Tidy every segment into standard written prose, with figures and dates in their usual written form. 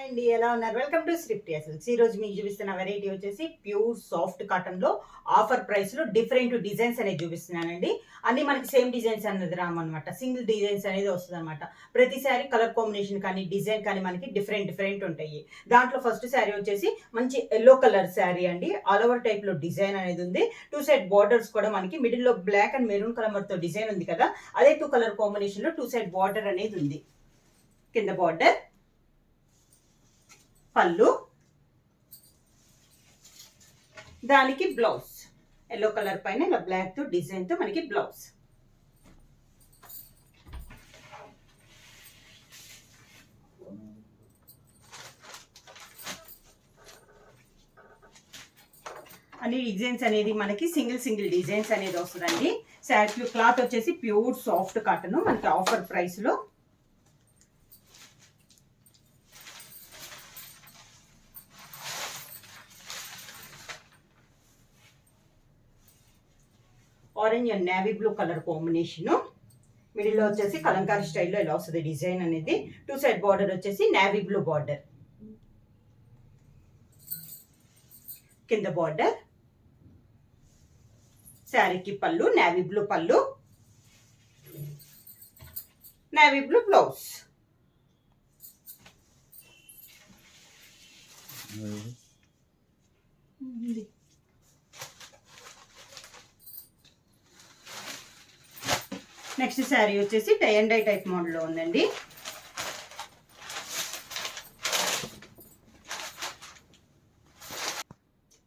అండి, ఎలా ఉన్నారు? Welcome to Sripriya silks. ఈ రోజు మీకు చూపిస్తున్న వెరైటీ వచ్చేసి ప్యూర్ సాఫ్ట్ కాటన్ లో ఆఫర్ ప్రైస్ లో డిఫరెంట్ డిజైన్స్ అనేది చూపిస్తున్నానండి. అన్ని మనకి సేమ్ డిజైన్స్ అనేది రామన్నమాట, సింగిల్ డిజైన్స్ అనేది వస్తుంది అనమాట. ప్రతి శారీ కలర్ కాంబినేషన్ కానీ డిజైన్ కానీ మనకి డిఫరెంట్ ఉంటాయి. దాంట్లో ఫస్ట్ శారీ వచ్చేసి మంచి ఎల్లో కలర్ శారీ అండి. ఆల్ ఓవర్ టైప్ లో డిజైన్ అనేది ఉంది. టూ సైడ్ బార్డర్స్ కూడా మనకి మిడిల్ లో బ్లాక్ అండ్ మెరూన్ కలర్ తో డిజైన్ ఉంది కదా, అదే టూ కలర్ కాంబినేషన్ లో టూ సైడ్ బార్డర్ అనేది ఉంది. కింద బార్డర్, పళ్ళు, దానికి బ్లౌజ్ ఎల్లో కలర్ పైన ఇలా బ్లాక్ తో డిజైన్ తో మనకి బ్లౌజ్. అన్ని డిజైన్స్ అనేది మనకి సింగిల్ డిజైన్స్ అనేది వస్తుందండి. శారీ క్లాత్ వచ్చేసి ప్యూర్ సాఫ్ట్ కాటన్, మనకి ఆఫర్ ప్రైస్ లో orange and navy blue colour combination. Middle లో వచ్చేసి కలంకారీ స్టైల్లో ఇలా వస్తుంది డిజైన్ అనేది. టూ సైడ్ బార్డర్ వచ్చేసి నేవీ బ్లూ బార్డర్, కింద బార్డర్, శారీకి పళ్ళు నేవీ బ్లూ పళ్ళు, navy blue blouse. Next sari వచ్చేసి టై అండ్ డై టైప్ మోడల్లో ఉందండి.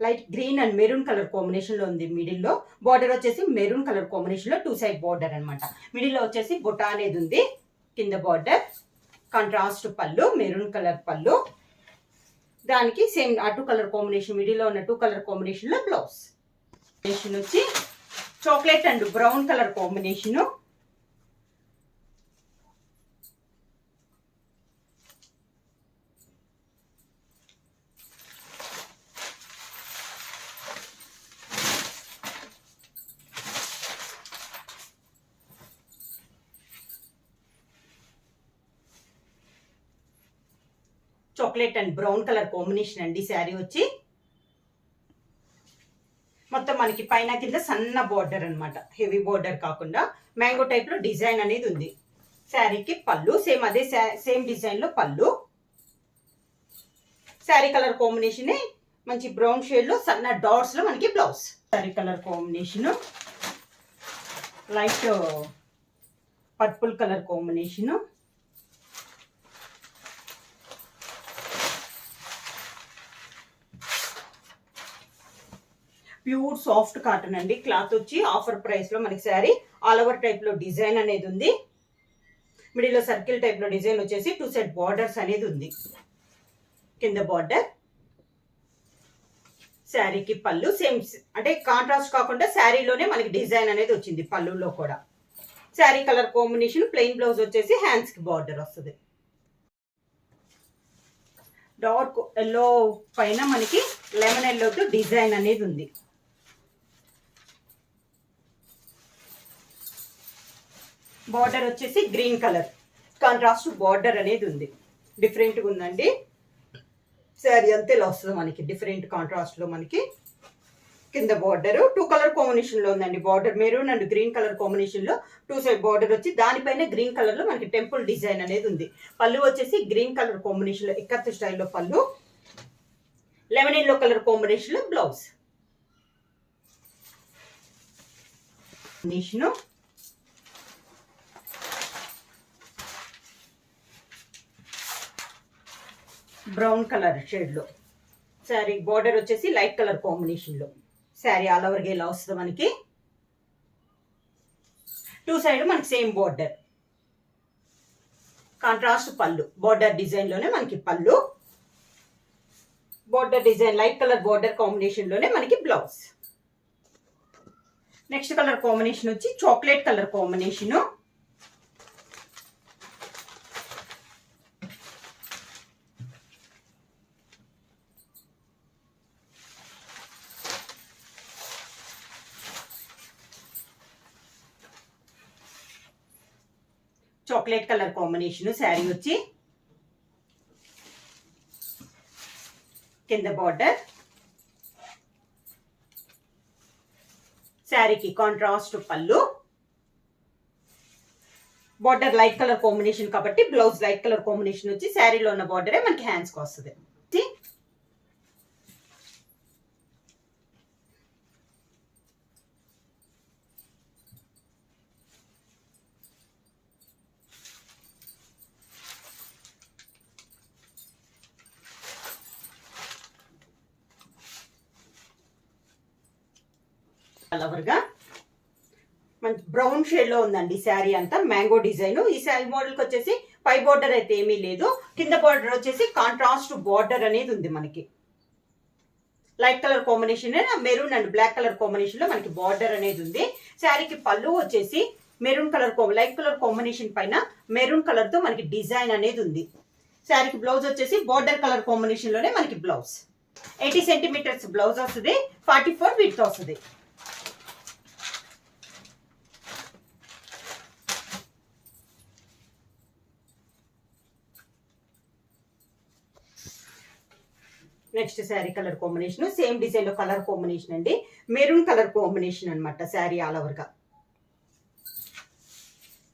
Light green and maroon colour combination లో ఉంది. మిడిల్ లో బార్డర్ వచ్చేసి మెరూన్ కలర్ కాంబినేషన్ లో టూ సైడ్ బార్డర్ అనమాట. మిడిల్ లో వచ్చేసి బుటా అనేది ఉంది. కింద బార్డర్, కాంట్రాస్ట్ పళ్ళు, మెరూన్ కలర్ పళ్ళు, దానికి సేమ్ ఆ టూ కలర్ కాంబినేషన్ మిడిల్ లో ఉన్న టూ కలర్ కాంబినేషన్ లో బ్లౌజ్. కాంబినేషన్ వచ్చి chocolate and brown colour combination. Chocolate and brown colour combination అండి. శారీ వచ్చి మొత్తం మనకి పైన కింద సన్న బార్డర్ అనమాట, హెవీ బార్డర్ కాకుండా మ్యాంగో టైప్ లో డిజైన్ అనేది ఉంది. శారీకి పళ్ళు సేమ్ అదే సేమ్ డిజైన్ లో పళ్ళు. శారీ కలర్ కాంబినేషన్ మంచి బ్రౌన్ షేడ్ లో సన్న డాట్స్ లో మనకి blouse. Sari colour combination light purple colour combination. Pure soft cotton అండి. క్లాత్ వచ్చి ఆఫర్ ప్రైస్ లో మనకి శారీ ఆల్ ఓవర్ టైప్ లో డిజైన్ అనేది ఉంది. మిడిల్ లో సర్కిల్ టైప్ లో డిజైన్ వచ్చేసి టూ సైడ్ బార్డర్స్ అనేది ఉంది. కింద బార్డర్, శారీకి పళ్ళు సేమ్ అంటే కాంట్రాస్ట్ కాకుండా శారీలోనే మనకి డిజైన్ అనేది వచ్చింది పళ్ళులో కూడా. Sari colour combination plain blouse వచ్చేసి హ్యాండ్స్ కి బార్డర్ వస్తుంది. డార్క్ ఎల్లో పైన మనకి లెమన్ ఎల్లోతో డిజైన్ అనేది ఉంది. బార్డర్ వచ్చేసి గ్రీన్ కలర్ కాంట్రాస్ట్ బార్డర్ అనేది ఉంది. డిఫరెంట్గా ఉందండి. శారీ అంతే ఇలా వస్తుంది మనకి డిఫరెంట్ కాంట్రాస్ట్ లో. మనకి కింద బార్డర్ టూ కలర్ కాంబినేషన్ లో ఉందండి. Border maroon and green colour combination లో టూ సైడ్ బార్డర్ వచ్చి దానిపైన గ్రీన్ కలర్ లో మనకి టెంపుల్ డిజైన్ అనేది ఉంది. పళ్ళు వచ్చేసి గ్రీన్ కలర్ కాంబినేషన్ లో ఇక్కత్ స్టైల్లో పళ్ళు, లెమన్ ఎల్లో కలర్ కాంబినేషన్ లో బ్లౌజ్. బ్రౌన్ కలర్ షేడ్ లో శారీ బార్డర్ వచ్చేసి లైట్ కలర్ కాంబినేషన్ లో. శారీ ఆల్ ఓవర్ గా ఇలా వస్తుంది మనకి. టూ సైడ్ మనకి సేమ్ బార్డర్, కాంట్రాస్ట్ పళ్ళు, బార్డర్ డిజైన్ లోనే మనకి పళ్ళు, border design light colour border combination లోనే మనకి బ్లౌజ్. నెక్స్ట్ కలర్ కాంబినేషన్ వచ్చి chocolate colour combination. Chocolate colour combination sari వచ్చి కింద బార్డర్, శారీకి కాంట్రాస్ట్ పళ్ళు, బార్డర్ లైట్ కలర్ కాంబినేషన్ కాబట్టి బ్లౌజ్ లైట్ కలర్ కాంబినేషన్ వచ్చి శారీలో ఉన్న బార్డరే మనకి హ్యాండ్స్కి వస్తుంది. కలవర్గా మంచి బ్రౌన్ షేడ్ లో ఉందండి శారీ అంతా, మ్యాంగో డిజైన్. ఈ శారీ మోడల్కి వచ్చేసి పై బార్డర్ అయితే ఏమీ లేదు, కింద బార్డర్ వచ్చేసి కాంట్రాస్ట్ బార్డర్ అనేది ఉంది మనకి. Light colour combination maroon and black colour combination లో మనకి బార్డర్ అనేది ఉంది. శారీకి పళ్ళు వచ్చేసి maroon colour light colour combination పైన మెరూన్ కలర్ తో మనకి డిజైన్ అనేది ఉంది. శారీకి బ్లౌజ్ వచ్చేసి బార్డర్ కలర్ కాంబినేషన్ లోనే మనకి బ్లౌజ్ 80 సెంటీమీటర్స్ బ్లౌజ్ వస్తుంది, 44 విడ్త్ వస్తుంది. Next sari colour combination same design లో కలర్ కాంబినేషన్ అండి, మెరూన్ కలర్ కాంబినేషన్ అనమాట. శారీ ఆల్ ఓవర్ గా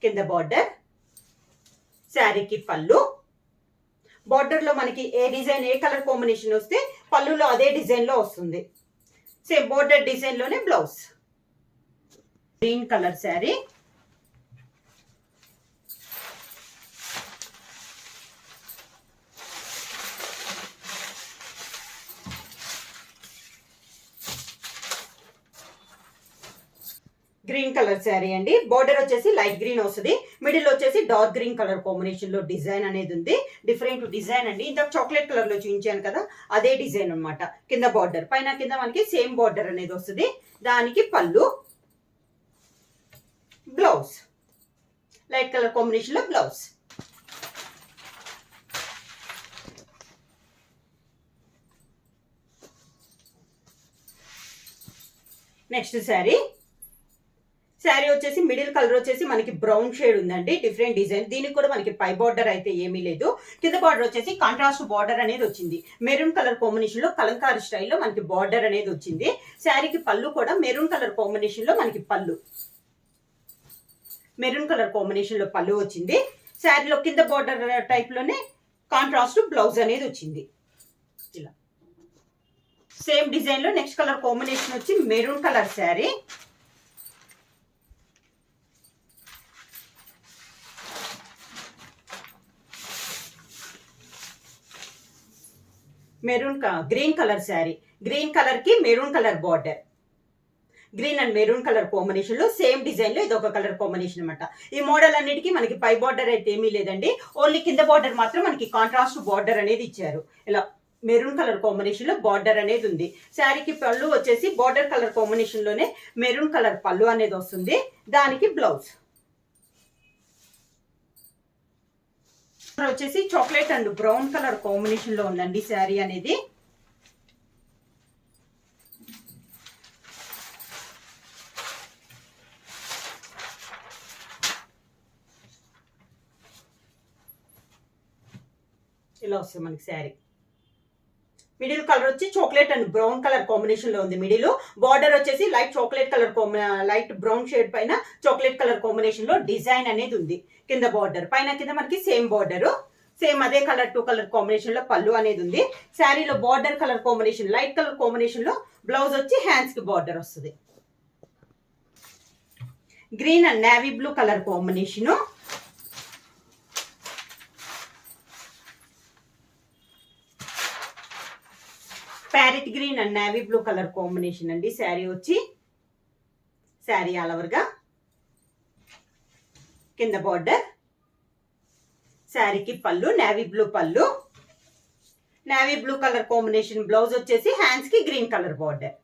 కింద బార్డర్, శారీకి పళ్ళు, బార్డర్ లో మనకి ఏ డిజైన్ ఏ కలర్ కాంబినేషన్ వస్తే పళ్ళులో అదే డిజైన్ లో వస్తుంది. సేమ్ బార్డర్ డిజైన్ లోనే blouse. Green colour saree, green colour sari అండి. బార్డర్ వచ్చేసి లైట్ గ్రీన్ వస్తుంది, మిడిల్ వచ్చేసి డార్క్ గ్రీన్ కలర్ కాంబినేషన్ లో డిజైన్ అనేది ఉంది. డిఫరెంట్ డిజైన్ అండి, ఇంత చాక్లెట్ కలర్ లో చూపించాను కదా అదే డిజైన్ అనమాట. కింద బార్డర్ పైన కింద మనకి సేమ్ బార్డర్ అనేది వస్తుంది. దానికి పళ్ళు, బ్లౌజ్ లైట్ కలర్ కాంబినేషన్ లో బ్లౌజ్. నెక్స్ట్ శారీ వచ్చేసి మిడిల్ కలర్ వచ్చేసి మనకి బ్రౌన్ షేడ్ ఉందండి, డిఫరెంట్ డిజైన్. దీనికి కూడా మనకి పై బార్డర్ అయితే ఏమీ లేదు, కింద బార్డర్ వచ్చేసి కాంట్రాస్ట్ బార్డర్ అనేది వచ్చింది. మెరూన్ కలర్ కాంబినేషన్ లో కలంకారీ స్టైల్లో మనకి బార్డర్ అనేది వచ్చింది. శారీకి పళ్ళు కూడా మెరూన్ కలర్ కాంబినేషన్ లో మనకి పళ్ళు, మెరూన్ కలర్ కాంబినేషన్ లో పళ్ళు వచ్చింది. శారీలో కింద బార్డర్ టైప్ లోనే కాంట్రాస్ట్ బ్లౌజ్ అనేది వచ్చింది. ఇలా సేమ్ డిజైన్ లో నెక్స్ట్ కలర్ కాంబినేషన్ వచ్చి maroon colour saree, green colour saree, green colour కి maroon colour border, green and maroon colour combination లో సేమ్ డిజైన్ లో ఇది ఒక కలర్ కాంబినేషన్ అనమాట. ఈ మోడల్ అన్నిటికీ మనకి పై బార్డర్ అయితే ఏమీ లేదండి, ఓన్లీ కింద బార్డర్ మాత్రం మనకి కాంట్రాస్ట్ బార్డర్ అనేది ఇచ్చారు. ఇలా మెరూన్ కలర్ కాంబినేషన్ లో బార్డర్ అనేది ఉంది. శారీకి పళ్ళు వచ్చేసి బార్డర్ కలర్ కాంబినేషన్ లోనే మెరూన్ కలర్ పళ్ళు అనేది వస్తుంది. దానికి బ్లౌజ్ వచ్చేసి chocolate and brown colour combination లో ఉందండి శారీ అనేది. ఇలా వస్తుంది మనకి శారీ. మిడిల్ కలర్ వచ్చి chocolate and brown colour combination లో ఉంది. మిడిల్ బార్డర్ వచ్చేసి light chocolate colour light brown shade పైన చాక్లెట్ కలర్ కాంబినేషన్ లో డిజైన్ అనేది ఉంది. కింద బార్డర్ పైన కింద మనకి సేమ్ బార్డర్, సేమ్ అదే కలర్ 2 కలర్ కాంబినేషన్ లో పళ్ళు అనేది ఉంది. శారీలో border colour combination light colour combination లో బ్లౌజ్ వచ్చి హ్యాండ్స్ కి బార్డర్ వస్తుంది. Green and navy blue colour combination, parrot green and navy blue colour combination అండి. శారీ వచ్చి శారీ ఆల్ ఓవర్ గా కింద బార్డర్, శారీకి పళ్ళు నేవీ బ్లూ పళ్ళు, navy blue colour combination blouse వచ్చేసి హ్యాండ్స్ కి గ్రీన్ కలర్ బార్డర్.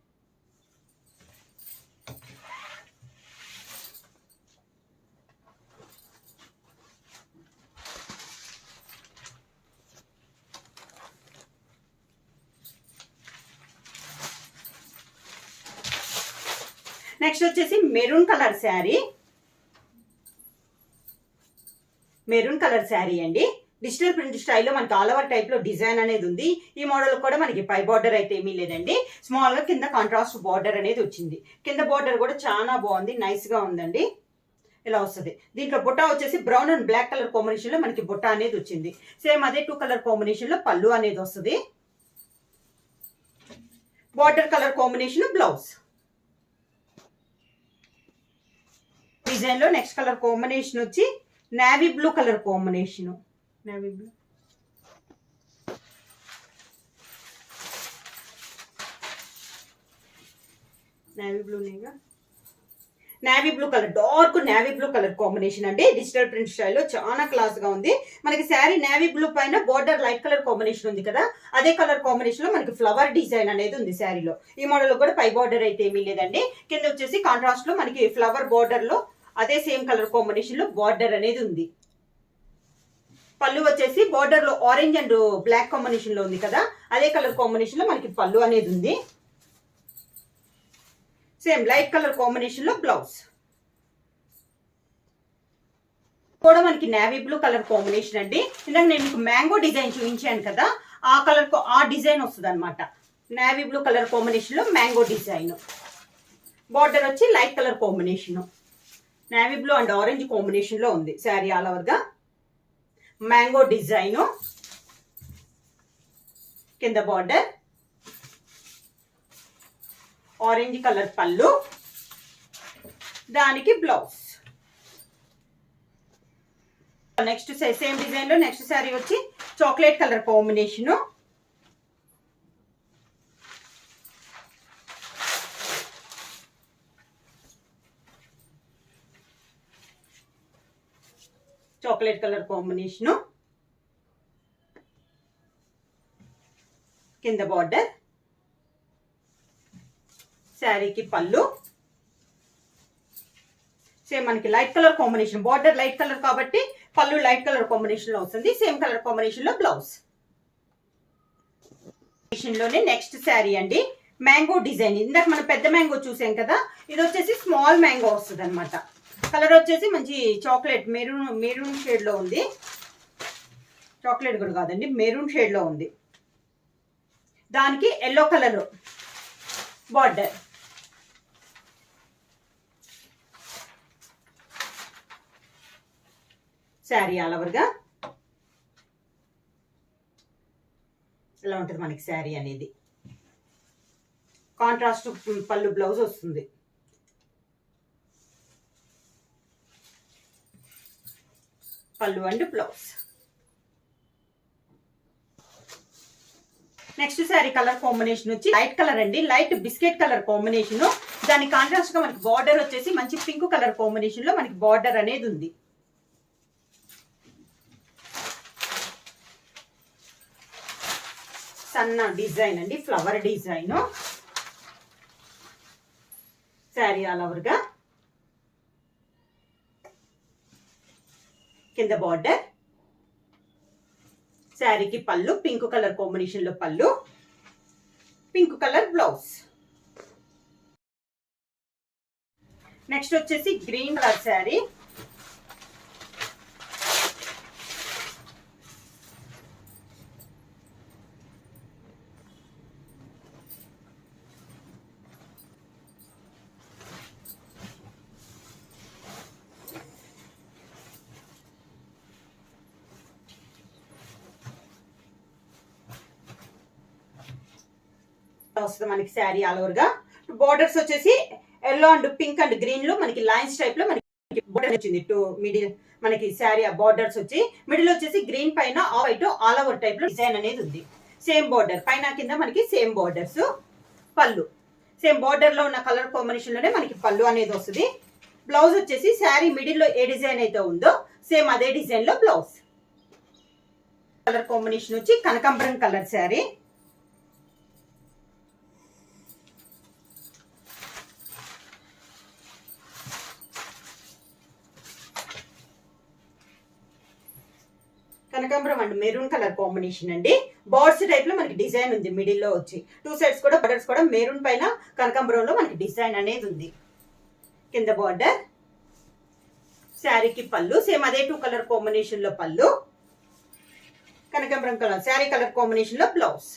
నెక్స్ట్ వచ్చేసి maroon colour sari, maroon colour sari అండి. డిజిటల్ ప్రింట్ స్టైల్లో మనకి ఆల్ ఓవర్ టైప్ లో డిజైన్ అనేది ఉంది. ఈ మోడల్ కూడా మనకి పై బార్డర్ అయితే ఏమీ లేదండి, స్మాల్ గా కింద కాంట్రాస్ట్ బార్డర్ అనేది వచ్చింది. కింద బార్డర్ కూడా చాలా బాగుంది, నైస్ గా ఉందండి. ఇలా వస్తుంది. దీంట్లో బుట్ట వచ్చేసి brown and black colour combination లో మనకి బుట్ట అనేది వచ్చింది. సేమ్ అదే 2 కలర్ కాంబినేషన్ లో పళ్ళు అనేది వస్తుంది. Border colour combination blouse. Design లో నెక్స్ట్ కలర్ కాంబినేషన్ వచ్చి navy blue colour combination. Navy blue, navy blue నేగా navy blue colour, dark navy blue colour combination అండి. డిజిటల్ ప్రింట్ స్టైల్లో చాలా క్లాస్ గా ఉంది. మనకి శారీ నేవీ బ్లూ పైన బోర్డర్ లైట్ కలర్ కాంబినేషన్ ఉంది కదా, అదే కలర్ కాంబినేషన్ లో మనకి ఫ్లవర్ డిజైన్ అనేది ఉంది శారీలో. ఈ మోడల్ కూడా పై బార్డర్ అయితే ఏమీ లేదండి. కింద వచ్చేసి కాంట్రాస్ట్ లో మనకి ఫ్లవర్ బార్డర్ లో అదే సేమ్ కలర్ కాంబినేషన్ లో బార్డర్ అనేది ఉంది. పళ్ళు వచ్చేసి బార్డర్ లో ఆరెంజ్ అండ్ బ్లాక్ కాంబినేషన్ లో ఉంది కదా, అదే కలర్ కాంబినేషన్ లో మనకి పళ్ళు అనేది ఉంది. సేమ్ లైట్ కలర్ కాంబినేషన్ లో బ్లౌజ్ కూడా మనకి నేవీ బ్లూ కలర్ కాంబినేషన్ అండి. ఇందాక నేను మీకు మ్యాంగో డిజైన్ చూపించాను కదా, ఆ కలర్ ఆ డిజైన్ వస్తుంది అనమాట. నేవీ బ్లూ కలర్ కాంబినేషన్ లో మ్యాంగో డిజైన్. బార్డర్ వచ్చి light colour combination, navy blue and orange combination లో ఉంది శారీ ఆల్ ఓవర్ గా. మ్యాంగో డిజైన్, కింద బార్డర్, ఆరెంజ్ కలర్ పళ్ళు, దానికి బ్లౌజ్. నెక్స్ట్ సేమ్ డిజైన్ లో నెక్స్ట్ శారీ వచ్చి chocolate colour combination. Chocolate colour combination, కింద బార్డర్, శారీకి పళ్ళు. సేమ్ మనకి light colour combination, border light colour కాబట్టి పళ్ళు లైట్ కలర్ కాంబినేషన్ లో వస్తుంది. సేమ్ కలర్ కాంబినేషన్ లో బ్లౌజ్. లోనే నెక్స్ట్ శారీ అండి, మ్యాంగో డిజైన్. ఇందాక మనం పెద్ద మ్యాంగో చూసాం కదా, ఇది వచ్చేసి స్మాల్ మ్యాంగో వస్తుంది అనమాట. కలర్ వచ్చేసి మంచి చాక్లెట్ మెరూన్ షేడ్ లో ఉంది. చాక్లెట్ కూడా కాదండి, మెరూన్ షేడ్ లో ఉంది. దానికి yellow colour border. Sari all over గా ఇలా ఉంటుంది మనకి శారీ అనేది. కాంట్రాస్ట్ పళ్ళు బ్లౌజ్ వస్తుంది. పళ్ళు and blouse. Next sari colour combination వచ్చి లైట్ కలర్ అండి, లైట్ బిస్కెట్ కలర్ కాంబినేషన్. దాని కాంట్రాస్ట్ గా మనకి బార్డర్ వచ్చేసి మంచి పింక్ కలర్ కాంబినేషన్ లో మనకి బార్డర్ అనేది ఉంది. సన్న డిజైన్ అండి, flower design. Sari all over గా కింద బార్డర్, శారీకి పళ్ళు పింక్ కలర్ కాంబినేషన్ లో పళ్ళు, పింక్ కలర్ బ్లౌజ్. నెక్స్ట్ వచ్చేసి గ్రీన్ కలర్ శారీ. వస్తుంది మనకి శారీ ఆల్ ఓవర్ గా. బార్డర్స్ వచ్చేసి yellow and pink and green లో మనకి లైన్స్ టైప్ లో మనకి బార్డర్ వచ్చింది. మిడిల్ మనకి శారీ బార్డర్స్ వచ్చి మిడిల్ వచ్చేసి గ్రీన్ పైన వైట్ ఆల్ ఓవర్ టైప్ లో డిజైన్ అనేది ఉంది. సేమ్ బార్డర్ పైన కింద మనకి సేమ్ బార్డర్స్. పళ్ళు సేమ్ బార్డర్ లో ఉన్న కలర్ కాంబినేషన్ లోనే మనకి పళ్ళు అనేది వస్తుంది. బ్లౌజ్ వచ్చేసి శారీ మిడిల్ లో ఏ డిజైన్ అయితే ఉందో సేమ్ అదే డిజైన్ లో బ్లౌజ్. కలర్ కాంబినేషన్ వచ్చి కనకాంబరం కలర్ శారీ. కనకాంబరం అండ్ మెరూన్ కలర్ కాంబినేషన్ అండి. బార్డ్స్ టైప్ లో మనకి డిజైన్ ఉంది మిడిల్ లో వచ్చి. 2 సైడ్స్ కూడా బార్డర్స్ కూడా మెరూన్ పైన కనకాంబరంలో మనకి డిజైన్ అనేది ఉంది. కింద బార్డర్, శారీకి పళ్ళు సేమ్ అదే 2 కలర్ కాంబినేషన్ లో పళ్ళు, కనకాంబరం కలర్ శారీ కలర్ కాంబినేషన్ లో బ్లౌజ్.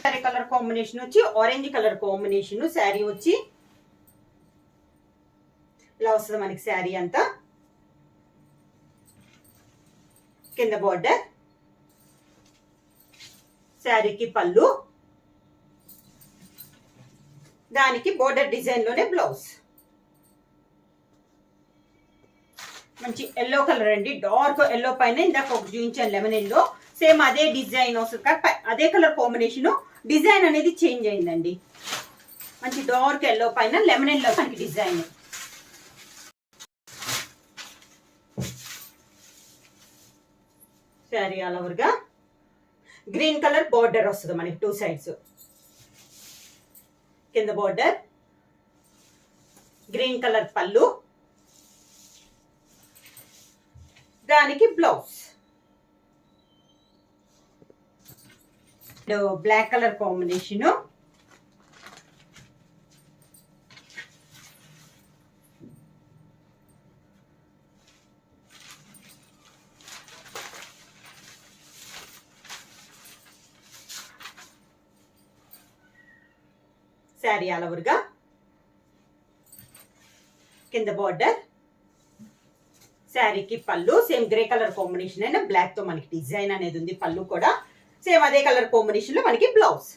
శారీ కలర్ కాంబినేషన్ వచ్చి ఆరెంజ్ కలర్ కాంబినేషన్. శారీ వచ్చి ఇలా వస్తుంది మనకి. శారీ అంతా కింద బార్డర్, శారీకి పళ్ళు, దానికి బోర్డర్ డిజైన్ లోనే బ్లౌజ్. మంచి ఎల్లో కలర్ అండి, డార్క్ ఎల్లో పైన ఇందాక ఒక చూపించాను లెమన్ ఎల్లో, సేమ్ అదే డిజైన్ వస్తుంది కానీ అదే కలర్ కాంబినేషన్, డిజైన్ అనేది చేంజ్ అయిందండి. మంచి డార్క్ ఎల్లో పైన లెమన్ ఎల్లో మనకి డిజైన్. శారీ ఆల్ ఓవర్ గా గ్రీన్ కలర్ బార్డర్ వస్తుంది మనకి 2 సైడ్స్. కింద బార్డర్, గ్రీన్ కలర్ పళ్ళు, దానికి blouse. Black colour combination. Sari all over గా కింద బార్డర్, శారీకి పళ్ళు సేమ్ గ్రే కలర్ కాంబినేషన్ అయినా బ్లాక్ తో మనకి డిజైన్ అనేది ఉంది. పళ్ళు కూడా సేమ్ అదే కలర్ కాంబినేషన్ లో మనకి బ్లౌజ్.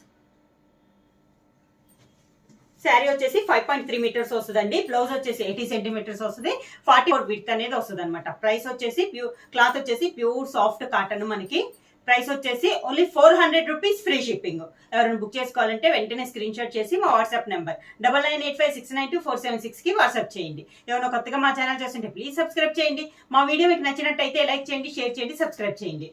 శారీ వచ్చేసి 5.3 మీటర్స్ వస్తుందండి. బ్లౌజ్ వచ్చేసి 80 సెంటీమీటర్స్ వస్తుంది. 44 విడ్త్ అనేది వస్తుంది అనమాట. ప్రైస్ వచ్చేసి క్లాత్ వచ్చేసి ప్యూర్ సాఫ్ట్ కాటన్ మనకి. ప్రైస్ వచ్చేసి ఓన్లీ 400 రూపీస్, ఫ్రీ షిప్పింగ్. ఎవరైనా బుక్ చేసుకోవాలంటే వెంటనే స్క్రీన్ షాట్ చేసి మా వాట్సాప్ నెంబర్ 9985692476 కి వాట్సాప్ చేయండి. ఎవరైనా కొత్తగా మా ఛానల్ చేస్తుంటే ప్లీజ్ సబ్స్క్రైబ్ చేయండి. మా వీడియో మీకు నచ్చినట్టయితే లైక్ చేయండి, షేర్ చేయండి, సబ్స్క్రైబ్ చేయండి.